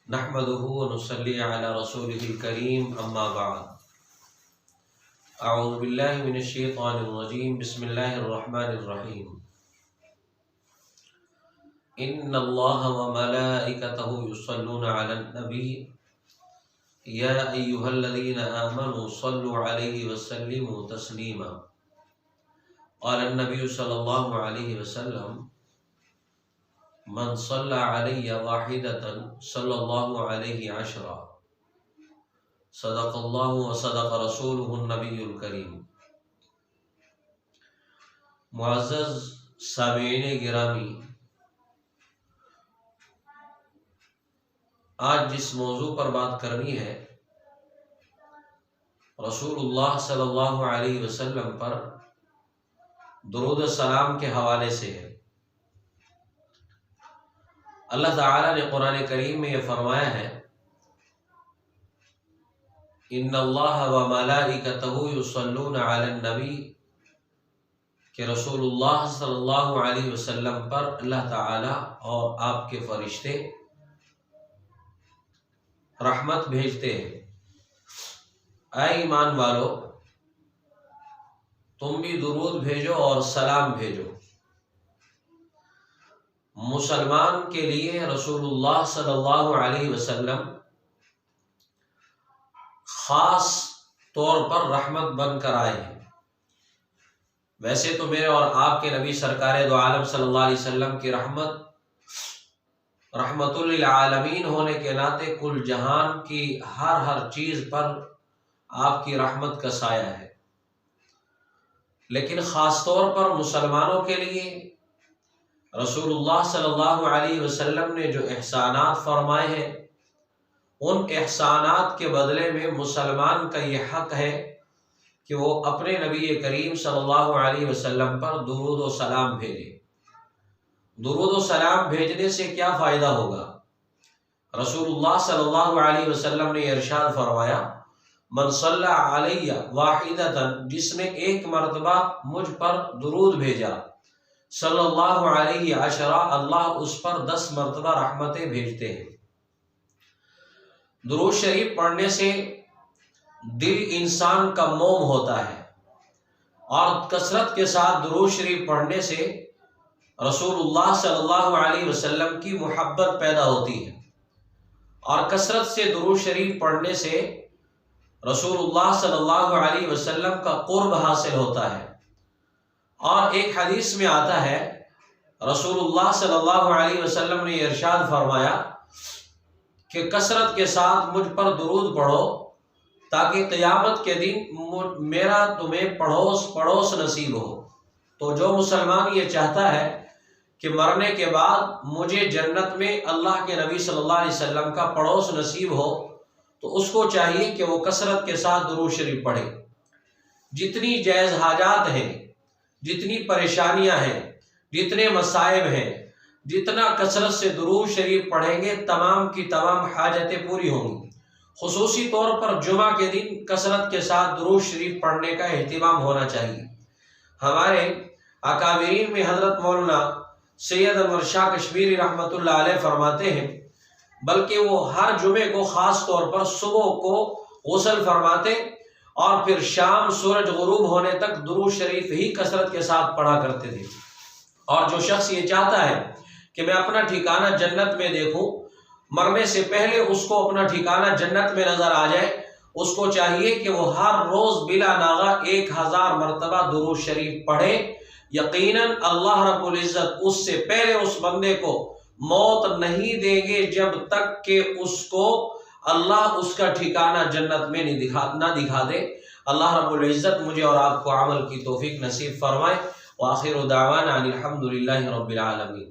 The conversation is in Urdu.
نحمده ونصلي على رسوله الكريم أما بعد أعوذ بالله من الشيطان الرجيم بسم الله الرحمن الرحيم إن الله وملائكته يصلون على النبي يا أيها الذين آمنوا صلوا عليه وسلموا تسليما قال النبي صلى الله عليه وسلم من صلى علي واحدة صلى الله عليه عشرا صدق الله وصدق رسوله النبي الكريم۔ معزز سامعین گرامی، آج جس موضوع پر بات کرنی ہے رسول اللہ صلی اللہ علیہ وسلم پر درود و سلام کے حوالے سے ہے۔ اللہ تعالیٰ نے قرآن کریم میں یہ فرمایا ہے ان اللہ وملائکتہ یصلون علی النبی، کہ رسول اللہ صلی اللہ علیہ وسلم پر اللہ تعالیٰ اور آپ کے فرشتے رحمت بھیجتے ہیں۔ اے ایمان والو، تم بھی درود بھیجو اور سلام بھیجو۔ مسلمان کے لیے رسول اللہ صلی اللہ علیہ وسلم خاص طور پر رحمت بن کر آئے ہیں۔ ویسے تو میرے اور آپ کے نبی سرکار دو عالم صلی اللہ علیہ وسلم کی رحمت للعالمین ہونے کے ناطے کل جہان کی ہر چیز پر آپ کی رحمت کا سایہ ہے، لیکن خاص طور پر مسلمانوں کے لیے رسول اللہ صلی اللہ علیہ وسلم نے جو احسانات فرمائے ہیں، ان احسانات کے بدلے میں مسلمان کا یہ حق ہے کہ وہ اپنے نبی کریم صلی اللہ علیہ وسلم پر درود و سلام بھیجے۔ درود و سلام بھیجنے سے کیا فائدہ ہوگا؟ رسول اللہ صلی اللہ علیہ وسلم نے ارشاد فرمایا من صلی علی واحدۃ، جس نے ایک مرتبہ مجھ پر درود بھیجا، صلی اللہ علیہ عشرہ، اللہ اس پر 10 مرتبہ رحمتیں بھیجتے ہیں۔ درود شریف پڑھنے سے دل انسان کا موم ہوتا ہے، اور کثرت کے ساتھ درود شریف پڑھنے سے رسول اللہ صلی اللہ علیہ وسلم کی محبت پیدا ہوتی ہے، اور کثرت سے درود شریف پڑھنے سے رسول اللہ صلی اللہ علیہ وسلم کا قرب حاصل ہوتا ہے۔ اور ایک حدیث میں آتا ہے رسول اللہ صلی اللہ علیہ وسلم نے ارشاد فرمایا کہ کثرت کے ساتھ مجھ پر درود پڑھو تاکہ قیامت کے دن میرا تمہیں پڑوس نصیب ہو۔ تو جو مسلمان یہ چاہتا ہے کہ مرنے کے بعد مجھے جنت میں اللہ کے نبی صلی اللہ علیہ وسلم کا پڑوس نصیب ہو، تو اس کو چاہیے کہ وہ کثرت کے ساتھ درود شریف پڑھے۔ جتنی جائز حاجات ہیں، جتنی پریشانیاں ہیں، جتنے مصائب ہیں، جتنا کثرت سے درود شریف پڑھیں گے تمام کی تمام حاجتیں پوری ہوں گی۔ خصوصی طور پر جمعہ کے دن کثرت کے ساتھ درود شریف پڑھنے کا اہتمام ہونا چاہیے۔ ہمارے اکابرین میں حضرت مولانا سید انور شاہ کشمیری رحمۃ اللہ علیہ فرماتے ہیں، بلکہ وہ ہر جمعے کو خاص طور پر صبح کو غسل فرماتے اور پھر شام سورج غروب ہونے تک درود شریف ہی کثرت کے ساتھ پڑھا کرتے تھے۔ اور جو شخص یہ چاہتا ہے کہ میں اپنا ٹھکانہ جنت میں دیکھوں، مرنے سے پہلے اس کو اپنا ٹھکانہ جنت میں نظر آ جائے، اس کو چاہیے کہ وہ ہر روز بلا ناغہ 1000 مرتبہ درود شریف پڑھے۔ یقیناً اللہ رب العزت اس سے پہلے اس بندے کو موت نہیں دیں گے جب تک کہ اس کو اللہ اس کا ٹھکانہ جنت میں نہ دکھا دے۔ اللہ رب العزت مجھے اور آپ کو عمل کی توفیق نصیب فرمائے۔ وآخر دعوانا ان الحمد للہ رب العالمین۔